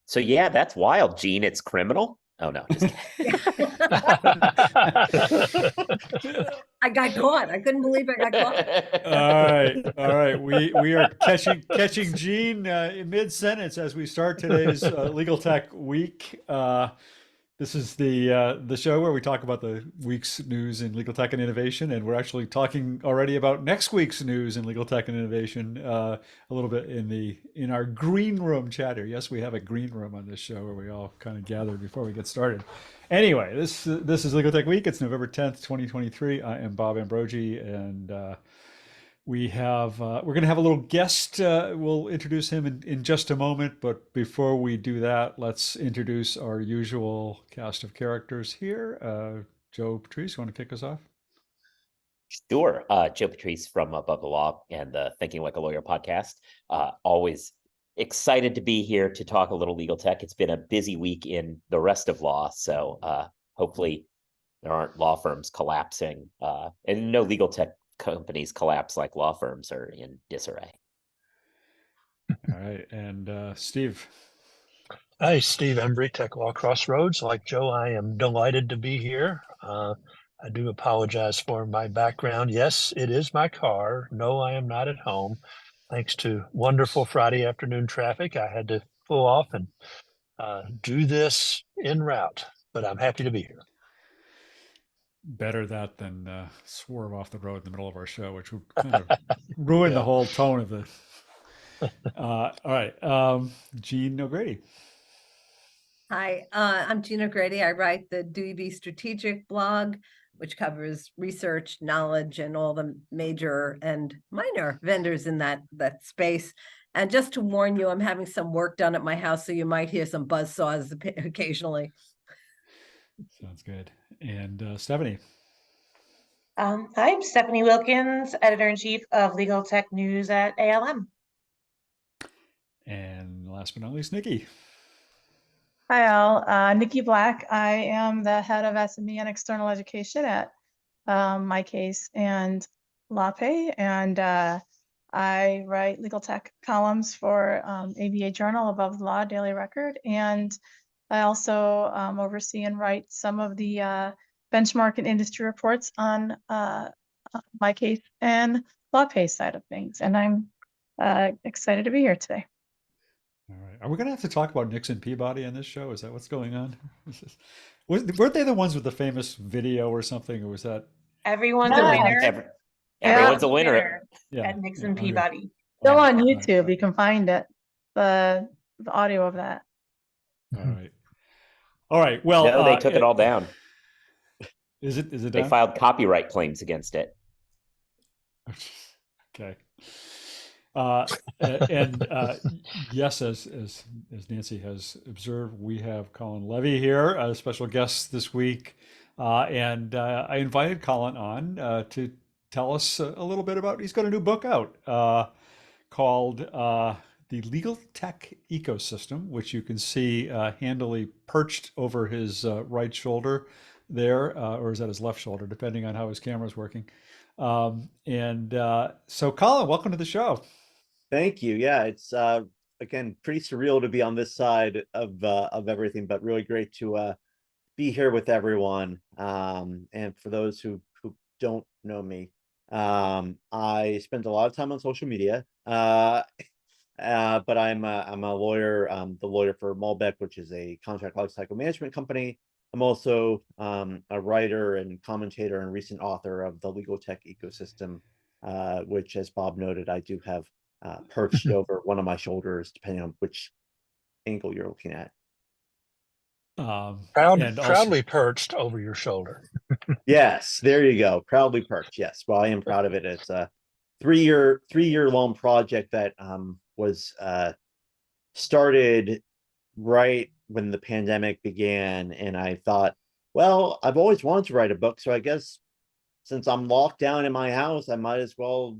So yeah, that's wild, Gene. It's criminal. Oh no, just kidding. I got caught. I couldn't believe I got caught. All right. We are catching Gene in mid sentence as we start today's Legal Tech Week. This is the show where we talk about the week's news in legal tech and innovation, and we're actually talking already about next week's news in legal tech and innovation a little bit in our green room chatter. Yes, we have a green room on this show where we all kind of gather before we get started. Anyway, this is Legal Tech Week. It's November 10th, 2023. I am Bob Ambrogi, and we're going to have a little guest. We'll introduce him in just a moment. But before we do that, let's introduce our usual cast of characters here. Joe Patrice, you want to kick us off? Sure. Joe Patrice from Above the Law and the Thinking Like a Lawyer podcast. Always excited to be here to talk a little legal tech. It's been a busy week in the rest of law. So hopefully there aren't law firms collapsing and no legal tech companies collapse like law firms are in disarray. All right. And Steve. Hi, Steve Embry, Tech Law Crossroads. Like Joe, I am delighted to be here. I do apologize for my background. Yes, it is my car. No, I am not at home. Thanks to wonderful Friday afternoon traffic, I had to pull off and do this en route, but I'm happy to be here. Better that than swerve off the road in the middle of our show, which would kind of ruin the whole tone of the. All right. Gene O'Grady. Hi, I'm Gina Grady. I write the DB Strategic blog, which covers research, knowledge, and all the major and minor vendors in that space. And just to warn you, I'm having some work done at my house, so you might hear some buzzsaws occasionally. Sounds good. And Stephanie. I'm Stephanie Wilkins, editor-in-chief of Legal Tech News at ALM. And last but not least, Niki. Hi all, Niki Black. I am the head of SME and external education at My Case and LawPay, and I write legal tech columns for ABA Journal, Above the Law, Daily Record, and I also oversee and write some of the benchmark and industry reports on My Case and LawPay side of things, and I'm excited to be here today. All right. Are we going to have to talk about Nixon Peabody on this show? Is that what's going on? Weren't they the ones with the famous video or something? Or was that? Everyone's a winner. Everyone's a winner. At Nixon Peabody. Still on YouTube. You can find it. The audio of that. All right. All right. Well, no, they took it all down. Is it They done? filed copyright claims against it. Okay. And yes, as Nancy has observed, we have Colin Levy here, a special guest this week, and I invited Colin on to tell us a little bit about. He's got a new book out called "The Legal Tech Ecosystem," which you can see handily perched over his right shoulder there, or is that his left shoulder, depending on how his camera's working. So, Colin, welcome to the show. Thank you. Yeah, it's again pretty surreal to be on this side of everything, but really great to be here with everyone. And for those who don't know me, I spend a lot of time on social media. But I'm a lawyer. The lawyer for Malbec, which is a contract lifecycle management company. I'm also a writer and commentator and recent author of the Legal Tech Ecosystem, which, as Bob noted, I do have perched over one of my shoulders, depending on which angle you're looking at. Proudly perched over your shoulder. Yes, there you go. Proudly perched. Yes, well, I am proud of it. It's a three-year long project that was started right when the pandemic began, and I thought, well, I've always wanted to write a book, so I guess since I'm locked down in my house, I might as well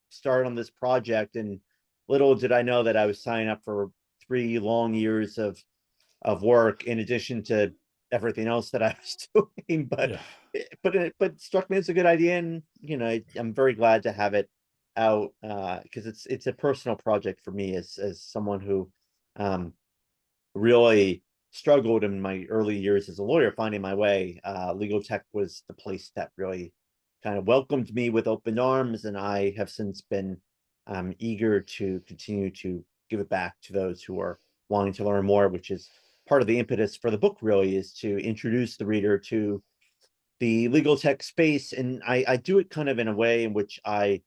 start on this project. And little did I know that I was signing up for 3 long years of work in addition to everything else that I was doing. But it struck me as a good idea, and I'm very glad to have it out because it's a personal project for me as someone who really struggled in my early years as a lawyer finding my way. Legal tech was the place that really kind of welcomed me with open arms, and I have since been eager to continue to give it back to those who are wanting to learn more, which is part of the impetus for the book, really, is to introduce the reader to the legal tech space. And I do it kind of in a way in which I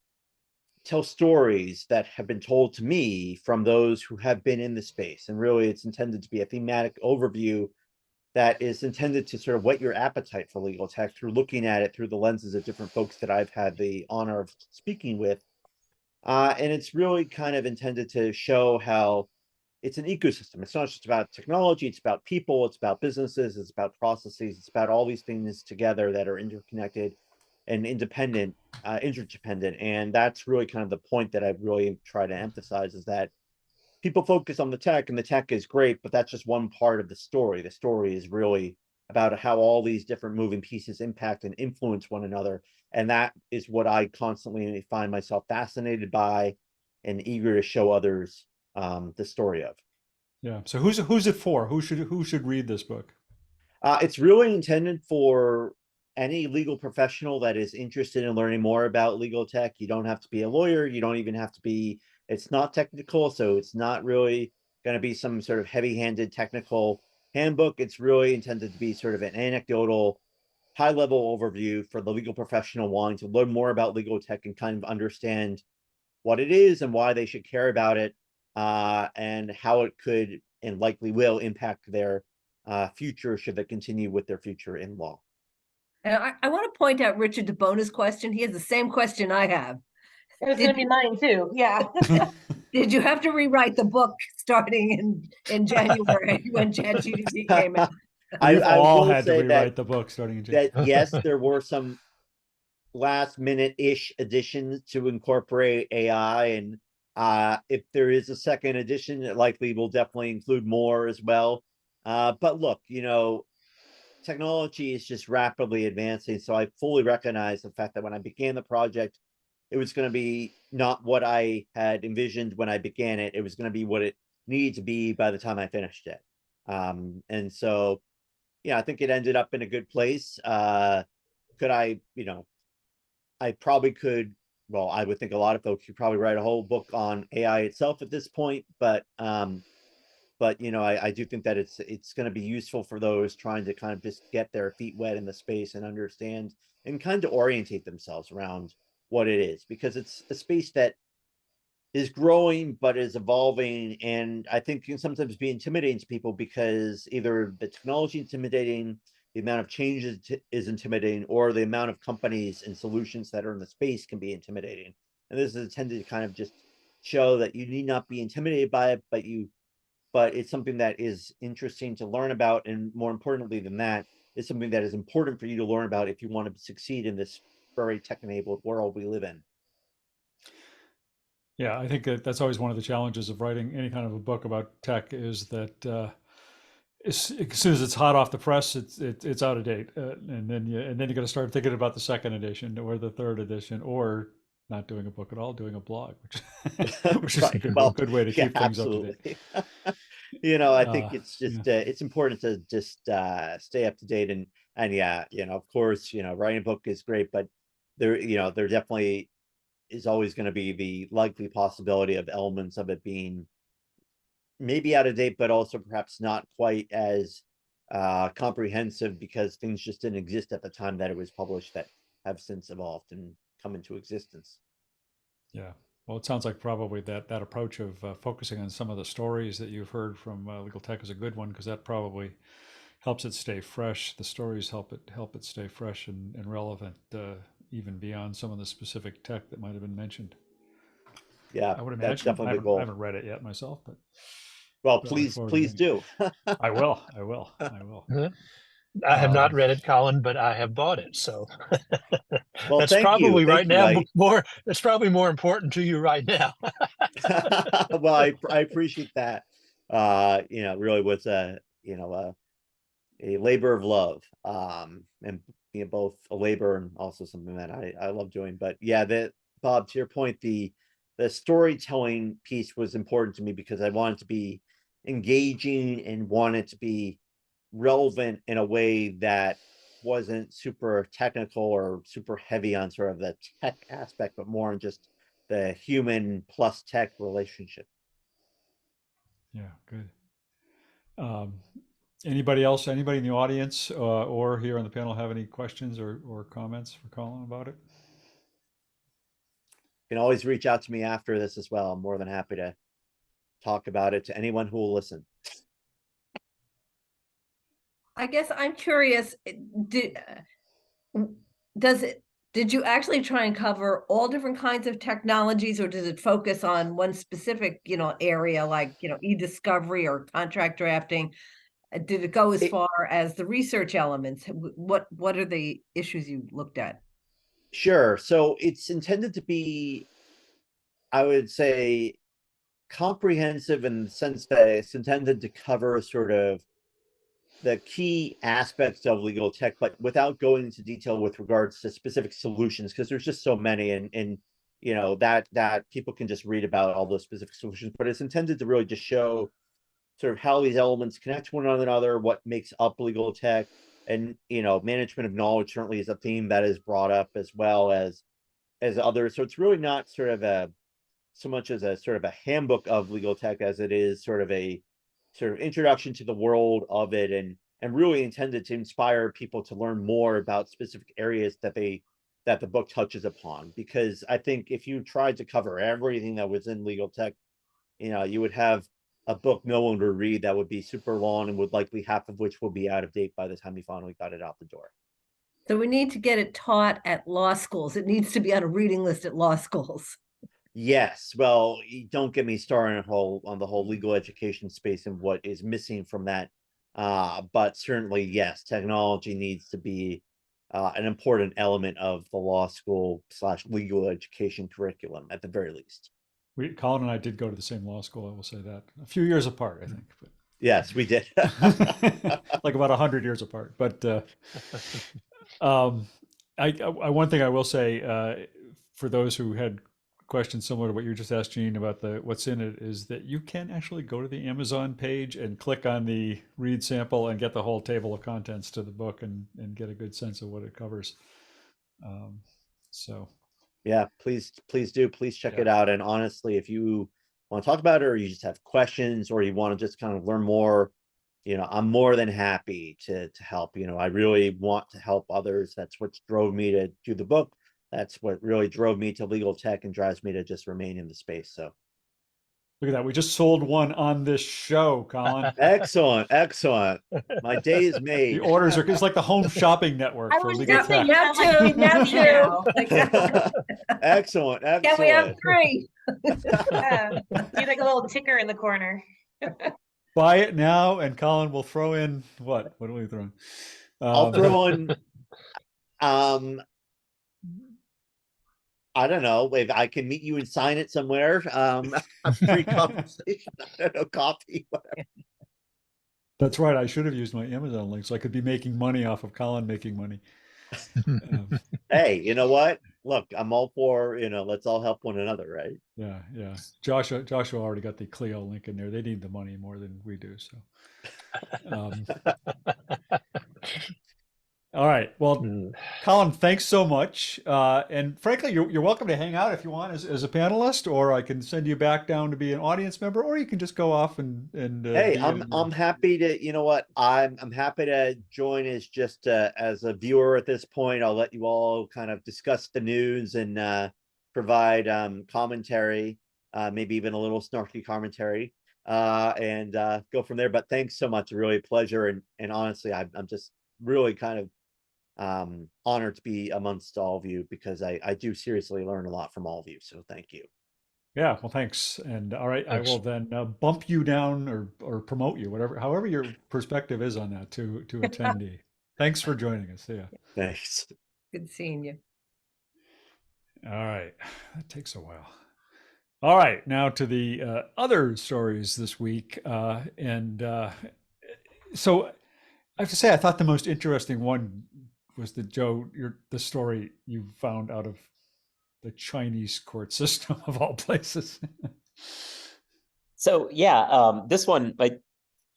tell stories that have been told to me from those who have been in the space. And really, it's intended to be a thematic overview that is intended to sort of whet your appetite for legal tech through looking at it through the lenses of different folks that I've had the honor of speaking with. And it's really kind of intended to show how it's an ecosystem. It's not just about technology, it's about people, it's about businesses, it's about processes, it's about all these things together that are interconnected and independent, interdependent. And that's really kind of the point that I really try to emphasize, is that people focus on the tech, and the tech is great, but that's just one part of the story. The story is really about how all these different moving pieces impact and influence one another. And that is what I constantly find myself fascinated by and eager to show others the story of. Yeah. So who's it for? Who should read this book? It's really intended for any legal professional that is interested in learning more about legal tech. You don't have to be a lawyer. You don't even have to be, it's not technical. So it's not really going to be some sort of heavy-handed technical handbook. It's really intended to be sort of an anecdotal, high-level overview for the legal professional wanting to learn more about legal tech and kind of understand what it is and why they should care about it, and how it could and likely will impact their future should they continue with their future in law. And I want to point out Richard DeBona's question. He has the same question I have. It was going to be mine too. Yeah. Did you have to rewrite the book starting in January when ChatGPT came out? We've all will had to say rewrite the book starting in January. that yes, there were some last minute-ish additions to incorporate AI, and if there is a second edition, it likely will definitely include more as well. But look, technology is just rapidly advancing, so I fully recognize the fact that when I began the project, it was going to be not what I had envisioned when I began it. It was going to be what it needed to be by the time I finished it. And so, yeah, I think it ended up in a good place. Could I, I probably could, well, I would think a lot of folks could probably write a whole book on AI itself at this point, but I do think that it's going to be useful for those trying to kind of just get their feet wet in the space and understand and kind of orientate themselves around what it is, because it's a space that is growing but is evolving, and I think can sometimes be intimidating to people because either the technology is intimidating, the amount of change is intimidating, or the amount of companies and solutions that are in the space can be intimidating. And this is intended to kind of just show that you need not be intimidated by it, but it's something that is interesting to learn about, and more importantly than that, is something that is important for you to learn about if you want to succeed in this very tech-enabled world we live in. Yeah, I think that's always one of the challenges of writing any kind of a book about tech, is that as soon as it's hot off the press, it's out of date, and then you got to start thinking about the second edition or the third edition, or not doing a book at all, doing a blog, which is Right. a good way to keep things up to date. I think it's just it's important to just stay up to date, and yeah, of course, writing a book is great, but there definitely is always going to be the likely possibility of elements of it being maybe out of date, but also perhaps not quite as comprehensive because things just didn't exist at the time that it was published that have since evolved and come into existence. Yeah. Well, it sounds like probably that approach of focusing on some of the stories that you've heard from legal tech is a good one, because that probably helps it stay fresh. The stories help it stay fresh and relevant, even beyond some of the specific tech that might have been mentioned. Yeah, I would imagine. that's definitely the goal. I haven't read it yet myself, but well, please do. I will. I have not read it, Colin, but I have bought it. So well, that's probably right now that's probably more important to you right now. Well, I appreciate that. Really was a labor of love, and both a labor and also something that I love doing. But yeah, Bob, to your point, the storytelling piece was important to me because I wanted to be engaging and want it to be relevant in a way that wasn't super technical or super heavy on sort of the tech aspect, but more on just the human plus tech relationship. Yeah, good. Anybody else, anybody in the audience or here on the panel have any questions or comments for Colin about it? You can always reach out to me after this as well. I'm more than happy to talk about it to anyone who will listen. I guess I'm curious, did you actually try and cover all different kinds of technologies, or does it focus on one specific, area like, e-discovery or contract drafting? Did it go as far as the research elements? What are the issues you looked at? Sure. So it's intended to be, I would say, comprehensive in the sense that it's intended to cover sort of the key aspects of legal tech, but without going into detail with regards to specific solutions, because there's just so many, and that people can just read about all those specific solutions. But it's intended to really just show sort of how these elements connect to one another, what makes up legal tech, and management of knowledge certainly is a theme that is brought up as well as others. So it's really not sort of so much as a sort of a handbook of legal tech as it is sort of a sort of introduction to the world of it, and really intended to inspire people to learn more about specific areas that the book touches upon. Because I think if you tried to cover everything that was in legal tech, you would have a book no one would read that would be super long and would likely half of which will be out of date by the time you finally got it out the door. So we need to get it taught at law schools. It needs to be on a reading list at law schools. Yes, well, don't get me started on the whole legal education space and what is missing from that. But certainly, yes, technology needs to be an important element of the law school / legal education curriculum at the very least. Colin and I did go to the same law school. I will say that, a few years apart, I think. But Yes, we did. like about 100 years apart. But one thing I will say for those who had questions similar to what you just asked, Gene, about what's in it, is that you can actually go to the Amazon page and click on the read sample and get the whole table of contents to the book and get a good sense of what it covers. So yeah, please do. Please check it out. And honestly, if you want to talk about it, or you just have questions, or you want to just kind of learn more, I'm more than happy to help. I really want to help others. That's what drove me to do the book. That's what really drove me to legal tech and drives me to just remain in the space. So look at that. We just sold one on this show, Colin. Excellent. My day is made. The orders it's like the home shopping network for legal tech. Excellent. Can we have 3? Need like a little ticker in the corner. Buy it now, and Colin will throw in what? What are we throwing? I'll throw in I don't know if I can meet you and sign it somewhere. A free conversation. I don't know, coffee, whatever. That's right. I should have used my Amazon link so I could be making money off of Colin making money. Hey, you know what? Look, I'm all for, let's all help one another, right? Yeah. Joshua already got the Clio link in there. They need the money more than we do. So, all right. Well, Colin, thanks so much. And frankly, you're welcome to hang out if you want as a panelist, or I can send you back down to be an audience member, or you can just go off and hey, I'm happy to, I'm happy to join as just as a viewer at this point. I'll let you all kind of discuss the news and provide commentary, maybe even a little snarky commentary, and go from there. But thanks so much. Really a pleasure. And honestly, I'm just really kind of honored to be amongst all of you, because I do seriously learn a lot from all of you. So thank you. Yeah, well, thanks. And all right, thanks. I will then bump you down or promote you, however your perspective is on that to attendee. Thanks for joining us. Yeah. Thanks. Good seeing you. All right, that takes a while. All right, now to the other stories this week, so I have to say I thought the most interesting one was the story you found out of the Chinese court system of all places. So yeah, this one,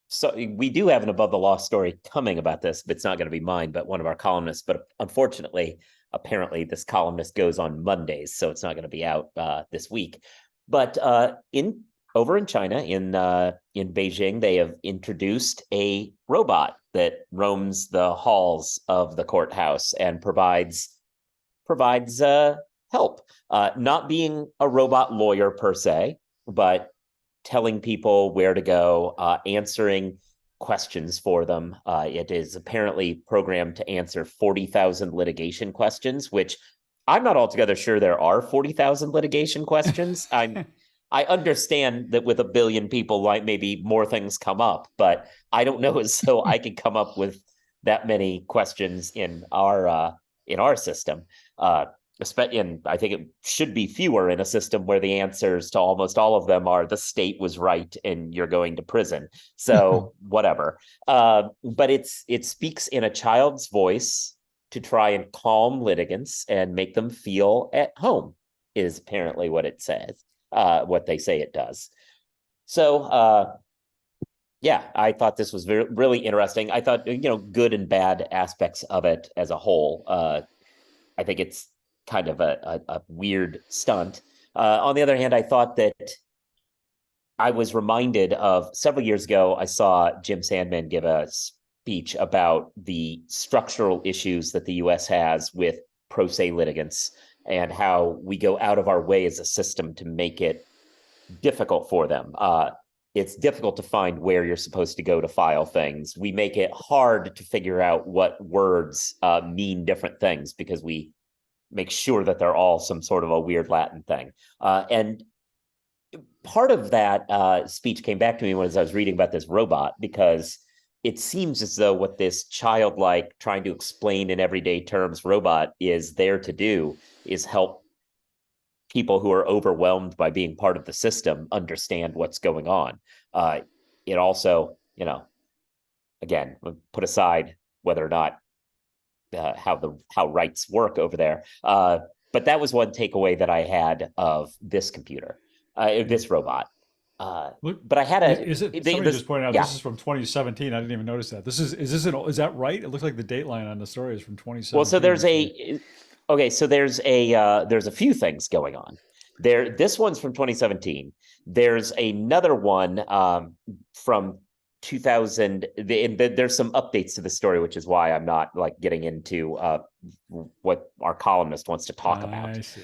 so we do have an Above the Law story coming about this, but it's not going to be mine, but one of our columnists. But unfortunately, apparently, this columnist goes on Mondays, so it's not going to be out this week. But over in China, in Beijing, they have introduced a robot that roams the halls of the courthouse and provides help. Not being a robot lawyer per se, but telling people where to go, answering questions for them. It is apparently programmed to answer 40,000 litigation questions, which I'm not altogether sure there are 40,000 litigation questions. I understand that with a billion people, like maybe more things come up, but I don't know as though I could come up with that many questions in our system. And I think it should be fewer in a system where the answers to almost all of them are the state was right and you're going to prison. So whatever. But it speaks in a child's voice to try and calm litigants and make them feel at home is apparently what it says, what they say it does. So yeah, I thought this was really interesting. I thought, good and bad aspects of it as a whole. I think it's kind of a weird stunt. On the other hand, I thought that I was reminded of several years ago, I saw Jim Sandman give a speech about the structural issues that the US has with pro se litigants and how we go out of our way as a system to make it difficult for them. It's difficult to find where you're supposed to go to file things. We make it hard to figure out what words mean different things because we make sure that they're all some sort of a weird Latin thing. And part of that speech came back to me as I was reading about this robot, because it seems as though what this childlike, trying to explain in everyday terms robot is there to do is help people who are overwhelmed by being part of the system understand what's going on. It also, again, put aside whether or not how rights work over there. But that was one takeaway that I had of this computer, this robot. But I had somebody just pointed out yeah. This is from 2017. I didn't even notice that. Is that right? It looks like the dateline on the story is from 2017. Well, so there's a few things going on there. This one's from 2017. There's another one from 2000. There's some updates to the story, which is why I'm not getting into what our columnist wants to talk about. I see.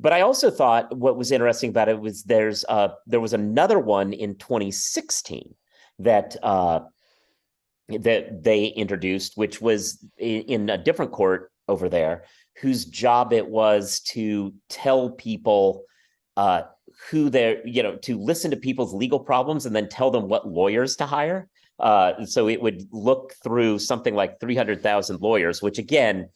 But I also thought what was interesting about it was there was another one in 2016 that they introduced, which was in a different court over there, whose job it was to tell people who they're, to listen to people's legal problems and then tell them what lawyers to hire. So it would look through something like 300,000 lawyers, which again,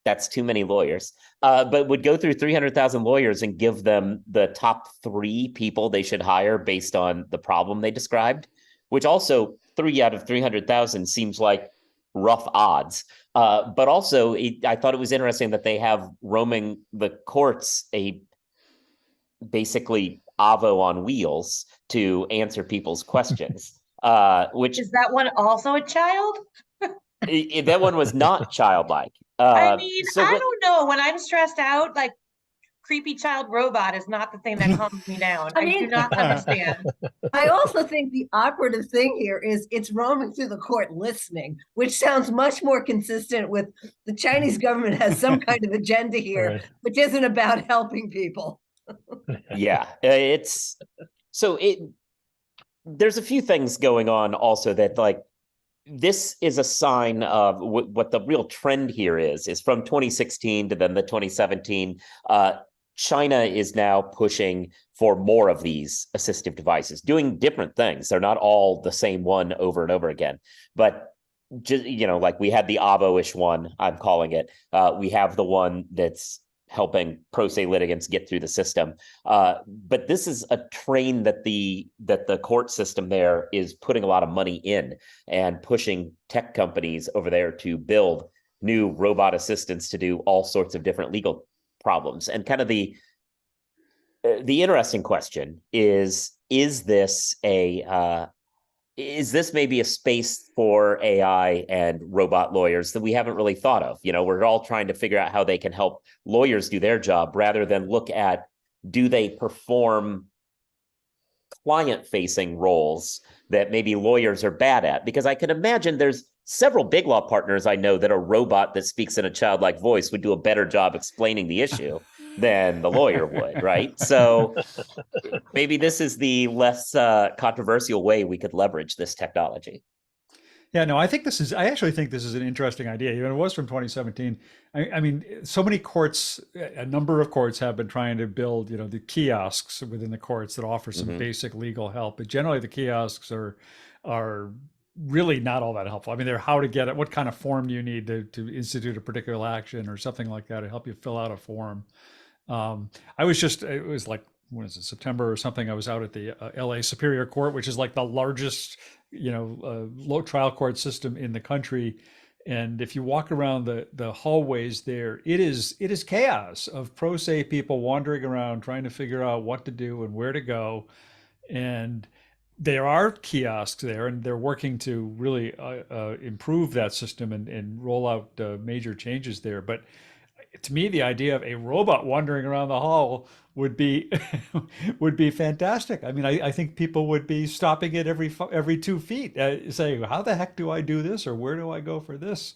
that's too many lawyers, but would go through 300,000 lawyers and give them the top 3 people they should hire based on the problem they described, which also 3 out of 300,000 seems like rough odds. But also, I thought it was interesting that they have roaming the courts basically Avo on wheels to answer people's questions. Which is that one also a child? That one was not childlike. I don't know. When I'm stressed out, creepy child robot is not the thing that calms me down. I do not understand. I also think the operative thing here is it's roaming through the court listening, which sounds much more consistent with the Chinese government has some kind of agenda here, Right. which isn't about helping people. Yeah, there's a few things going on also that this is a sign of what the real trend here is from 2016 to then the 2017. China is now pushing for more of these assistive devices, doing different things. They're not all the same one over and over again, but just, we had the Avo-ish one, I'm calling it. We have the one that's helping pro se litigants get through the system. But this is a train that the court system there is putting a lot of money in and pushing tech companies over there to build new robot assistants to do all sorts of different legal problems. And kind of the the interesting question is this is this maybe a space for AI and robot lawyers that we haven't really thought of? We're all trying to figure out how they can help lawyers do their job rather than look at, do they perform client-facing roles that maybe lawyers are bad at? Because I can imagine there's several big law partners I know that a robot that speaks in a childlike voice would do a better job explaining the issue than the lawyer would, right? So maybe this is the less controversial way we could leverage this technology. Yeah, no, I actually think this is an interesting idea. It was from 2017. I mean, so many courts, a number of courts have been trying to build, the kiosks within the courts that offer some basic legal help. But generally the kiosks are really not all that helpful. I mean, they're how to get it, what kind of form do you need to institute a particular action or something like that to help you fill out a form. It was like, when is it, September or something, I was out at the LA Superior Court, which is like the largest low trial court system in the country. And if you walk around the hallways there, it is chaos of pro se people wandering around trying to figure out what to do and where to go. And there are kiosks there, and they're working to really improve that system and roll out major changes there. But to me, the idea of a robot wandering around the hall would be would be fantastic. I mean, I think people would be stopping it every 2 feet, saying, "How the heck do I do this?" or "Where do I go for this?"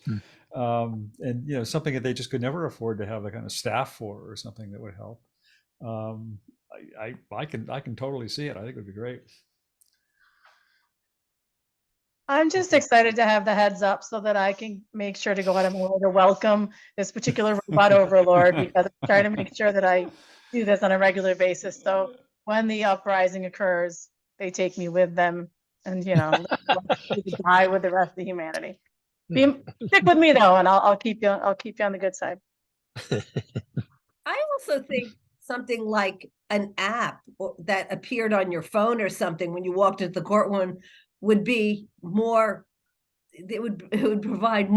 And something that they just could never afford to have the kind of staff for, or something that would help. I can totally see it. I think it would be great. I'm just excited to have the heads up so that I can make sure to go out of my way to welcome this particular robot overlord, because I'm trying to make sure that I do this on a regular basis. So when the uprising occurs, they take me with them, and die with the rest of humanity. Stick with me though, and I'll keep you on the good side. I also think something like an app that appeared on your phone or something when you walked into the courtroom would be more, it would provide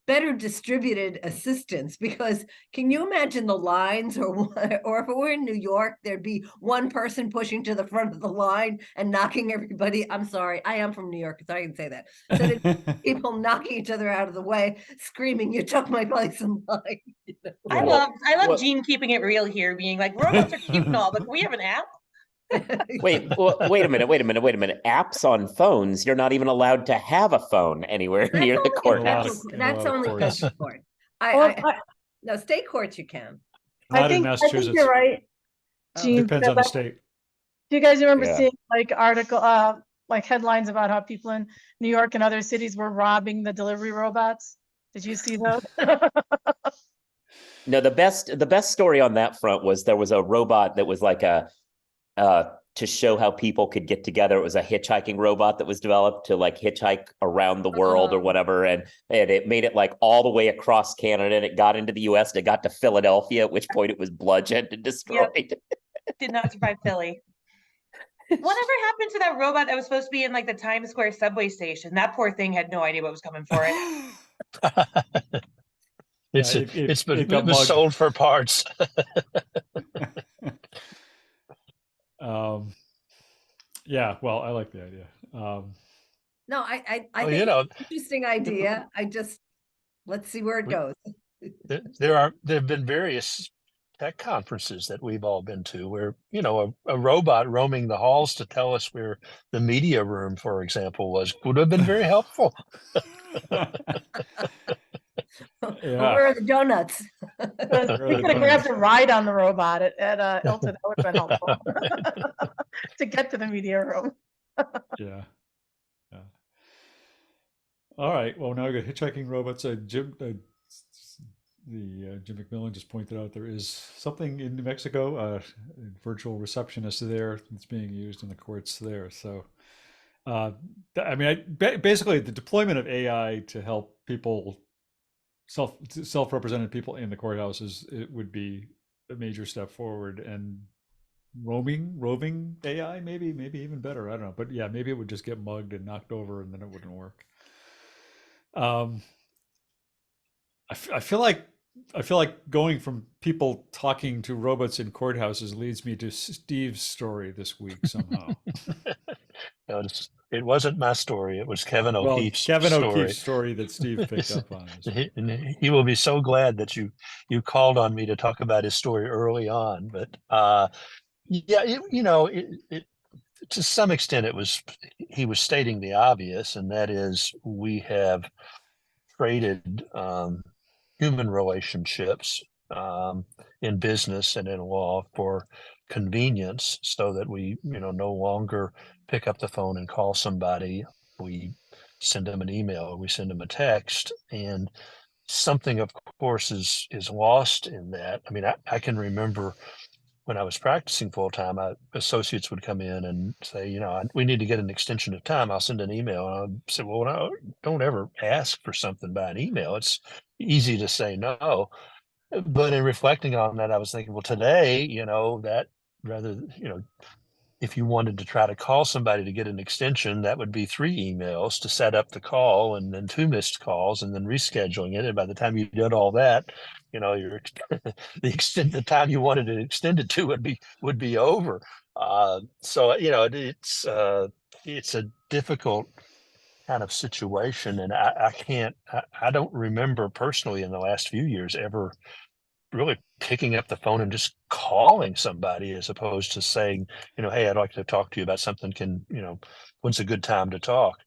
better distributed assistance, because can you imagine the lines, or if it were in New York, there'd be one person pushing to the front of the line and knocking everybody. I'm sorry, I am from New York, so I can say that. So people knocking each other out of the way, screaming, "You took my place in line." I love Gene keeping it real here, being like, robots are cute and all, but can we have an app? Wait a minute. Apps on phones, you're not even allowed to have a phone anywhere near the courthouse. That's only federal court. No, state courts you can. Not in Massachusetts. I think you're right, Gene. Depends on the state. Do you guys remember seeing like headlines about how people in New York and other cities were robbing the delivery robots? Did you see those? No, the best story on that front was there was a robot that was like to show how people could get together. It was a hitchhiking robot that was developed to like hitchhike around the world or whatever. And it made it like all the way across Canada, and it got into the US and it got to Philadelphia, at which point it was bludgeoned and destroyed. Yep. Did not survive Philly. Whatever happened to that robot that was supposed to be in like the Times Square subway station? That poor thing had no idea what was coming for it. It's been sold for parts. Yeah, well, I like the idea. No, I think it's an interesting idea. Let's see where it goes. There have been various tech conferences that we've all been to where, a robot roaming the halls to tell us where the media room, for example, would have been very helpful. Where are the donuts? We could have grabbed a ride on the robot at Hilton. That would have been helpful to get to the media room. Yeah. All right. Well, now we got hitchhiking robots. Jim McMillan just pointed out there is something in New Mexico, a virtual receptionist there that's being used in the courts there. So, basically, the deployment of AI to help people, self-represented people in the courthouses, it would be a major step forward. And roving AI, maybe even better. I don't know, but yeah, maybe it would just get mugged and knocked over, and then it wouldn't work. I feel like I feel like going from people talking to robots in courthouses leads me to Steve's story this week somehow. No, it wasn't my story. It was Kevin Well, O'Keefe's Kevin story. O'Keefe's story that Steve picked up on. He will be so glad that you called on me to talk about his story early on. But yeah, it to some extent he was stating the obvious, and that is we have traded human relationships in business and in law for convenience, so that we no longer pick up the phone and call somebody. We send them an email or we send them a text, and something of course is lost in that. I mean, I can remember when I was practicing full time, associates would come in and say, we need to get an extension of time. I'll send an email. And I said, well, no, don't ever ask for something by an email. It's easy to say no. But in reflecting on that, I was thinking, well, today, that rather, if you wanted to try to call somebody to get an extension, that would be 3 emails to set up the call, and then 2 missed calls, and then rescheduling it. And by the time you did all that, your the time you wanted it extended to would be over. So it's a difficult kind of situation, and I don't remember personally in the last few years ever really picking up the phone and just calling somebody, as opposed to saying, hey, I'd like to talk to you about something. When's a good time to talk?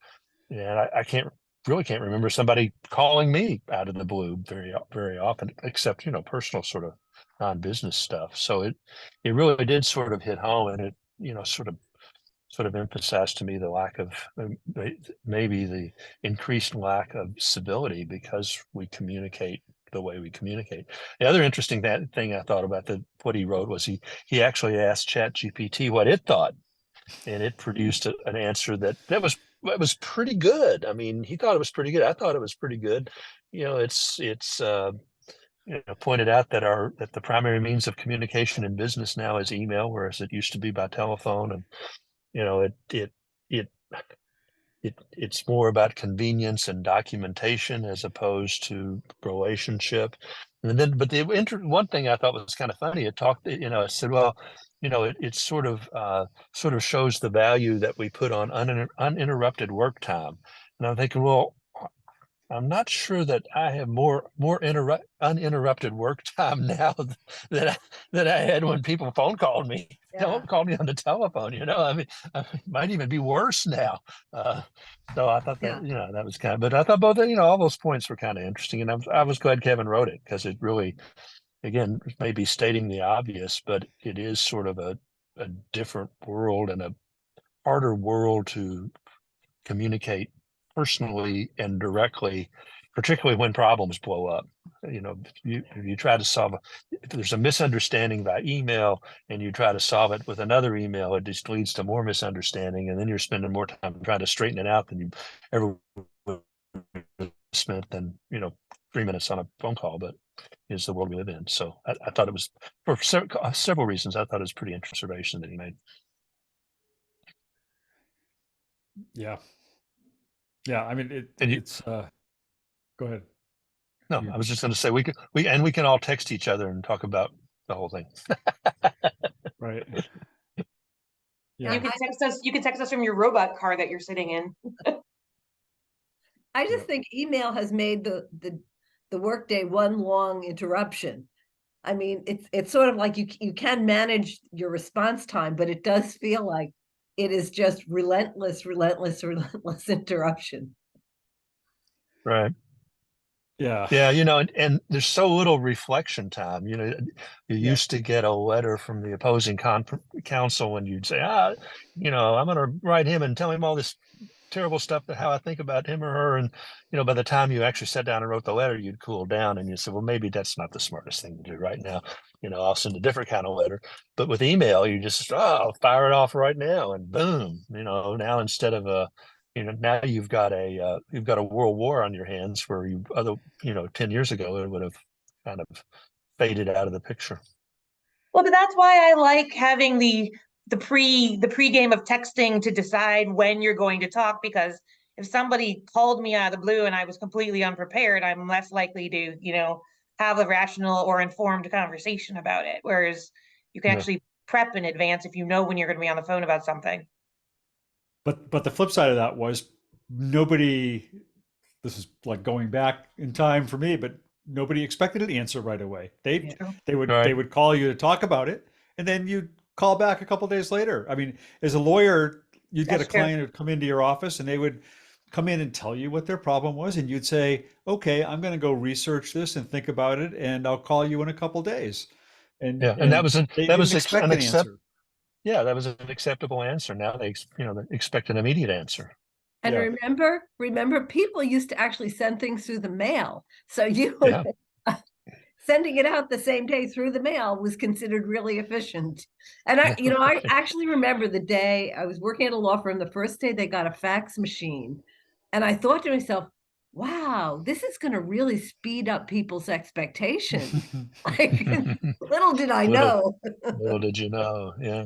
And I can't remember somebody calling me out of the blue very, very often, except, personal sort of non-business stuff. So it really did sort of hit home, and it, sort of emphasized to me the lack of, maybe the increased lack of civility, because we communicate the way we communicate. The other interesting thing I thought about what he wrote was he actually asked ChatGPT what it thought, and it produced an answer that was pretty good. I mean, he thought it was pretty good. I thought it was pretty good. It's pointed out that the primary means of communication in business now is email, whereas it used to be by telephone. And it's more about convenience and documentation as opposed to relationship. And then, but one thing I thought was kind of funny, it said, well, it sort of shows the value that we put on uninterrupted work time. And I'm thinking, well, I'm not sure that I have more uninterrupted work time now than I had when people phone called me. Yeah. Don't call me on the telephone. I mean, it might even be worse now. So I thought that that was but I thought both all those points were kind of interesting, and I was glad Kevin wrote it, because it really, again, maybe stating the obvious, but it is sort of a different world and a harder world to communicate personally and directly, particularly when problems blow up. If you try to solve if there's a misunderstanding by email and you try to solve it with another email, it just leads to more misunderstanding, and then you're spending more time trying to straighten it out than you ever spent than 3 minutes on a phone call. But is the world we live in. So I thought it was, for several reasons, I thought it was pretty interesting observation that he made. Yeah. I mean, it's go ahead. No, I was just going to say we can all text each other and talk about the whole thing. Right. Yeah. You can text us from your robot car that you're sitting in. I just think email has made the workday one long interruption. I mean, it's sort of like you can manage your response time, but it does feel like it is just relentless interruption. Right. Yeah. And there's so little reflection time. You used to get a letter from the opposing counsel, and you'd say, I'm going to write him and tell him all this terrible stuff, how I think about him or her. And, by the time you actually sat down and wrote the letter, you'd cool down and you said, well, maybe that's not the smartest thing to do right now. I'll send a different kind of letter. But with email, you just, I'll fire it off right now, and boom, now instead of now you've got a world war on your hands, where 10 years ago, it would have kind of faded out of the picture. Well, but that's why I like having the pre-game of texting to decide when you're going to talk, because if somebody called me out of the blue and I was completely unprepared, I'm less likely to, have a rational or informed conversation about it. Whereas you can Yeah. actually prep in advance if you know when you're going to be on the phone about something. But the flip side of that was nobody, this is like going back in time for me, but nobody expected an answer right away. They Right. would call you to talk about it, and then you'd call back a couple days later. I mean, as a lawyer, you'd get a That's true. client who'd come into your office and they would come in and tell you what their problem was, and you'd say, okay, I'm going to go research this and think about it, and I'll call you in a couple days. And Yeah, and that was they that was didn't expect an answer. Yeah, that was an acceptable answer. Now they they expect an immediate answer. And Yeah. remember, people used to actually send things through the mail. So Yeah. sending it out the same day through the mail was considered really efficient. And I actually remember the day I was working at a law firm, the first day they got a fax machine. And I thought to myself, wow, this is going to really speed up people's expectations. Like, little did I know. Little did you know. Yeah.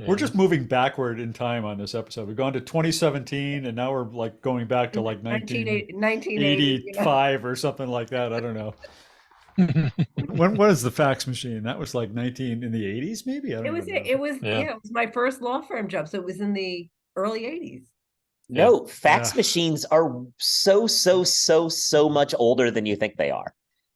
We're just moving backward in time on this episode. We've gone to 2017, and now we're like going back to like 1980, 1985 or something like that. I don't know. When was the fax machine? That was like 19 in the 80s, maybe. I don't know. It was my first law firm job, so it was in the early 80s. No, fax machines are so much older than you think they are.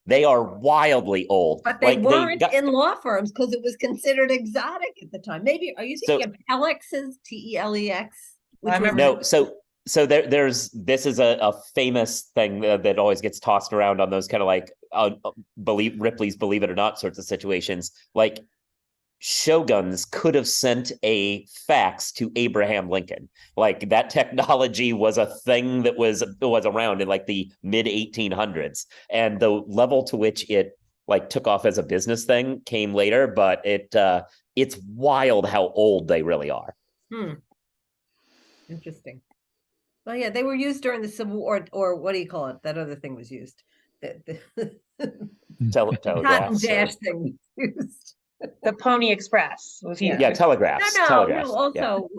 They are wildly old. But they weren't in law firms because it was considered exotic at the time. Maybe, are you thinking of Telexes, T-E-L-E-X? No, so this is a famous thing that always gets tossed around on those kind of like Ripley's Believe It or Not sorts of situations. Like, Shoguns could have sent a fax to Abraham Lincoln. Like, that technology was a thing that was around in like the mid 1800s, and the level to which it like took off as a business thing came later. But it's wild how old they really are. Interesting. Well, yeah, they were used during the Civil War, or what do you call it? That other thing was used. The telegraph dash thing was used. The Pony Express was used. Yeah, telegraphs. No, also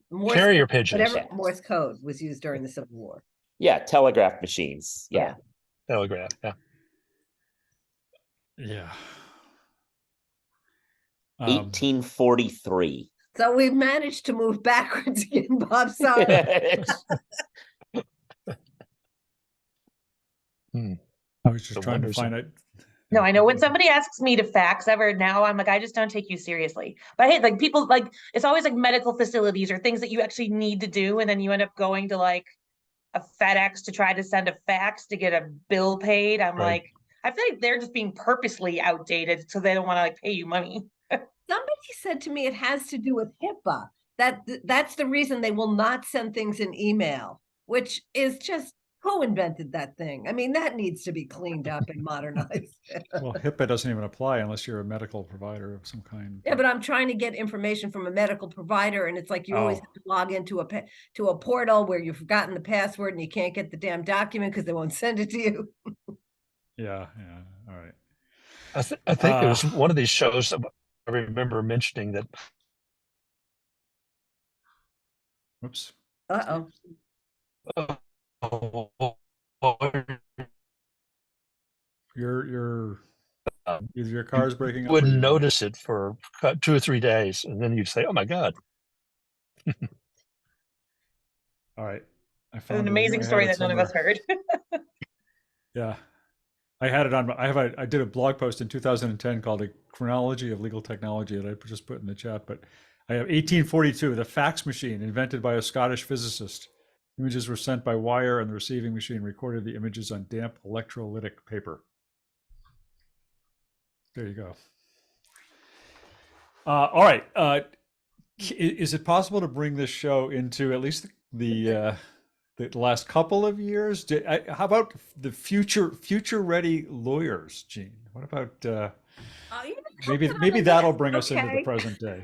Morse carrier code, pigeons. whatever Morse code was used during the Civil War. Yeah, telegraph machines. Yeah. Telegraph. Yeah. Yeah. 1843. So we've managed to move backwards again, Bob. Sorry. I was just trying to find it. No, I know when somebody asks me to fax ever now, I'm like, I just don't take you seriously. But I hate like people like it's always like medical facilities or things that you actually need to do, and then you end up going to like a FedEx to try to send a fax to get a bill paid. I'm like, I feel like they're just being purposely outdated so they don't want to like pay you money. Somebody said to me it has to do with HIPAA. That's the reason they will not send things in email, which is just, who invented that thing? I mean, that needs to be cleaned up and modernized. Well, HIPAA doesn't even apply unless you're a medical provider of some kind. Yeah, but I'm trying to get information from a medical provider, and it's like you always have to log into a portal where you've forgotten the password and you can't get the damn document because they won't send it to you. Yeah. All right. I think there was one of these shows that I remember mentioning that. Whoops. Uh-oh. Your car's breaking up. Wouldn't notice it for 2 or 3 days, and then you'd say, "Oh my God!" All right, I found an amazing story that none of us heard. Yeah, I had it on. I did a blog post in 2010 called "A Chronology of Legal Technology" that I just put in the chat. But I have 1842, the fax machine invented by a Scottish physicist. Images were sent by wire, and the receiving machine recorded the images on damp electrolytic paper. There you go. All right. Is it possible to bring this show into at least the last couple of years? How about the future ready lawyers, Gene? What about maybe that'll bring us into the present day.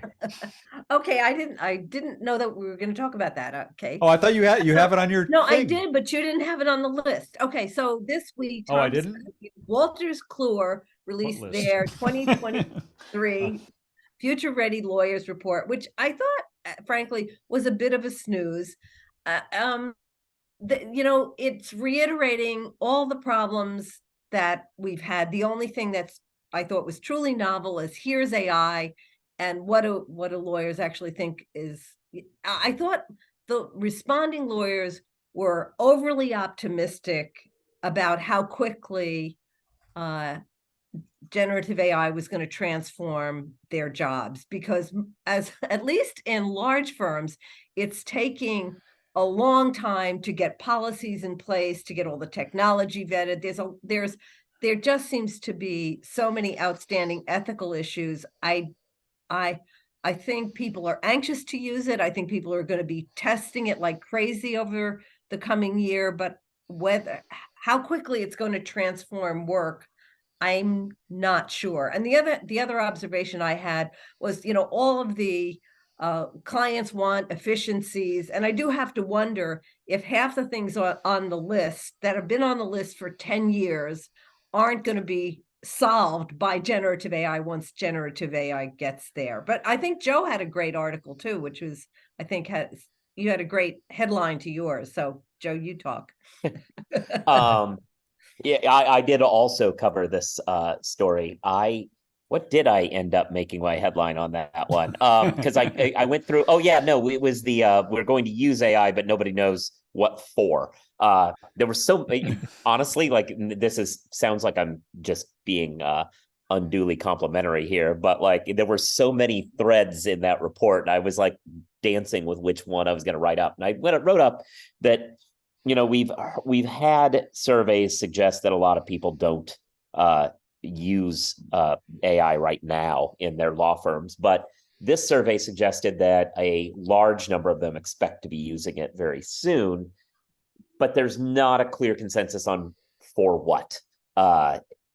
Okay, I didn't know that we were going to talk about that. Okay. Oh, I thought you have it on your No, thing. I did, but you didn't have it on the list. Okay, so this week, I didn't. Walters Kluwer released their 2023 Future Ready Lawyers Report, which I thought, frankly, was a bit of a snooze. It's reiterating all the problems that we've had. The only thing that's I thought was truly novel is here's AI, and what do lawyers actually think is. I thought the responding lawyers were overly optimistic about how quickly generative AI was going to transform their jobs, because as at least in large firms, it's taking a long time to get policies in place, to get all the technology vetted. There just seems to be so many outstanding ethical issues. I think people are anxious to use it. I think people are going to be testing it like crazy over the coming year, but how quickly it's going to transform work, I'm not sure. And the other observation I had was, all of the clients want efficiencies, and I do have to wonder if half the things on the list that have been on the list for 10 years aren't going to be solved by generative AI once generative AI gets there. But I think Joe had a great article too, which was, I think, you had a great headline to yours. So Joe, you talk. Yeah, I did also cover this story. What did I end up making my headline on that one? Because I went through. Oh yeah, no, it was the we're going to use AI, but nobody knows what for. There were so honestly, like sounds like I'm just being unduly complimentary here, but like there were so many threads in that report, and I was like dancing with which one I was going to write up, and I wrote up that. We've had surveys suggest that a lot of people don't use AI right now in their law firms, but this survey suggested that a large number of them expect to be using it very soon, but there's not a clear consensus on for what.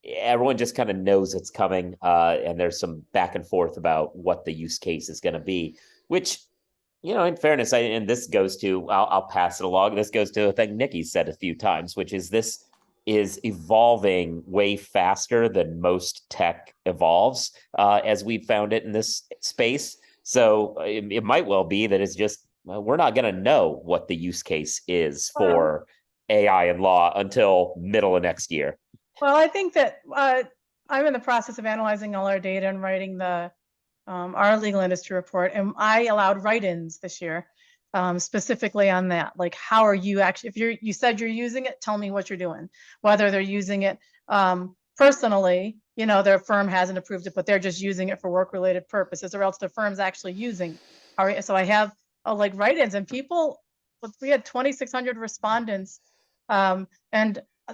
Everyone just kind of knows it's coming, and there's some back and forth about what the use case is going to be, which in fairness, and this goes to, I'll pass it along. This goes to a thing Niki said a few times, which is this is evolving way faster than most tech evolves, as we've found it in this space. So it might well be that it's just, we're not going to know what the use case is for AI and law until middle of next year. Well, I think that I'm in the process of analyzing all our data and writing our legal industry report, and I allowed write-ins this year, specifically on that. Like, how are you actually, if you said you're using it, tell me what you're doing. Whether they're using it personally, their firm hasn't approved it, but they're just using it for work-related purposes, or else the firm's actually using it. All right, so I have like write-ins, and we had 2,600 respondents, and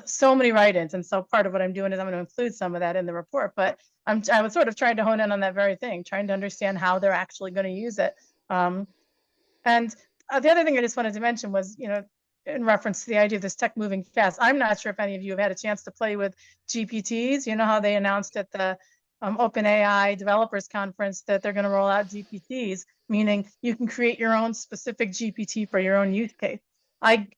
so many write-ins. And so part of what I'm doing is I'm going to include some of that in the report, but I was sort of trying to hone in on that very thing, trying to understand how they're actually going to use it. And the other thing I just wanted to mention was, in reference to the idea of this tech moving fast, I'm not sure if any of you have had a chance to play with GPTs. You know how they announced at the OpenAI Developers Conference that they're going to roll out GPTs, meaning you can create your own specific GPT for your own use case.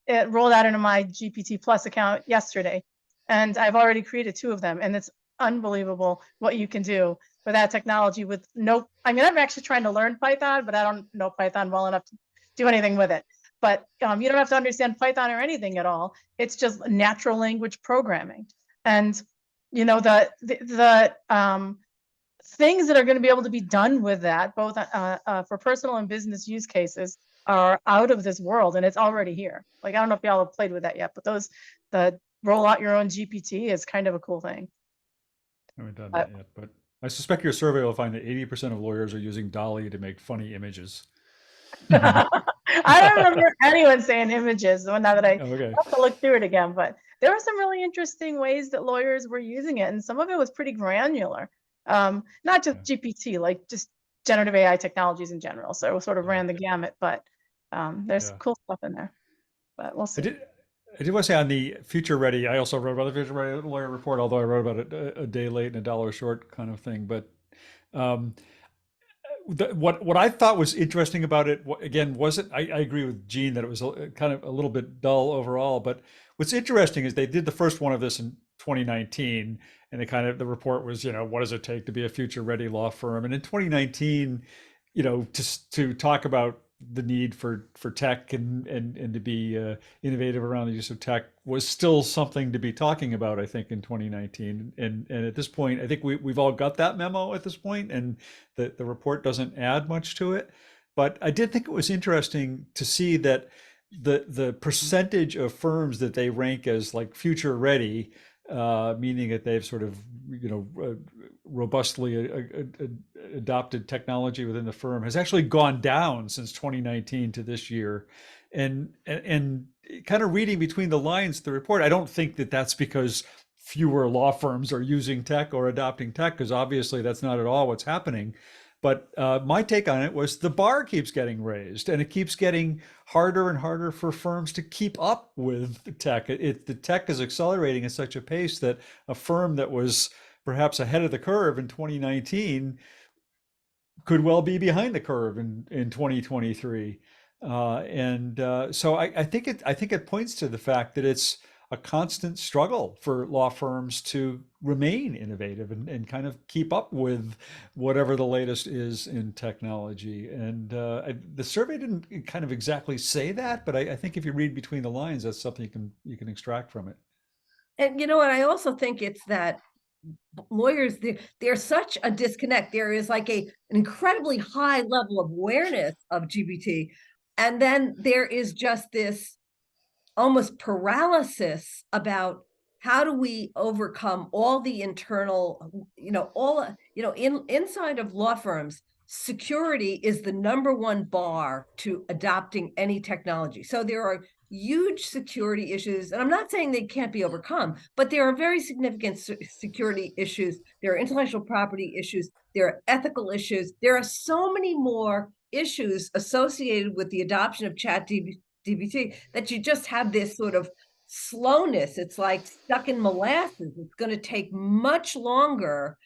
It rolled out into my GPT Plus account yesterday, and I've already created 2 of them, and it's unbelievable what you can do with that technology I'm actually trying to learn Python, but I don't know Python well enough to do anything with it. But you don't have to understand Python or anything at all. It's just natural language programming. And the things that are going to be able to be done with that, both for personal and business use cases, are out of this world, and it's already here. Like, I don't know if y'all have played with that yet, but the roll out your own GPT is kind of a cool thing. I haven't done that yet, but I suspect your survey will find that 80% of lawyers are using DALL-E to make funny images. I don't remember anyone saying images. Now that I have to look through it again, but there were some really interesting ways that lawyers were using it, and some of it was pretty granular. Not just GPT, like just generative AI technologies in general. So it sort of ran the gamut, but there's cool stuff in there. But we'll see. I did want to say on the Future Ready, I also wrote about the Future Ready lawyer report, although I wrote about it a day late and a dollar short kind of thing. But what I thought was interesting about it, again, wasn't, I agree with Gene that it was kind of a little bit dull overall. But what's interesting is they did the first one of this in 2019, and the report was, what does it take to be a future ready law firm? And in 2019, to talk about the need for tech and to be innovative around the use of tech was still something to be talking about, I think, in 2019. And at this point, I think we've all got that memo at this point, and the report doesn't add much to it. But I did think it was interesting to see that the percentage of firms that they rank as like future ready, meaning that they've sort of, robustly adopted technology within the firm, has actually gone down since 2019 to this year. And kind of reading between the lines of the report, I don't think that that's because fewer law firms are using tech or adopting tech, because obviously that's not at all what's happening. But my take on it was the bar keeps getting raised, and it keeps getting harder and harder for firms to keep up with the tech. The tech is accelerating at such a pace that a firm that was perhaps ahead of the curve in 2019 could well be behind the curve in 2023. So I think it points to the fact that it's a constant struggle for law firms to remain innovative and kind of keep up with whatever the latest is in technology. And the survey didn't kind of exactly say that, but I think if you read between the lines, that's something you can extract from it. And you know what? I also think it's that lawyers, there's such a disconnect. There is like an incredibly high level of awareness of GPT. And then there is just this almost paralysis about how do we overcome all the internal, inside of law firms, security is the #1 bar to adopting any technology. So there are huge security issues, and I'm not saying they can't be overcome, but there are very significant security issues. There are intellectual property issues. There are ethical issues. There are so many more issues associated with the adoption of ChatGPT that you just have this sort of slowness. It's like stuck in molasses. It's going to take much longer.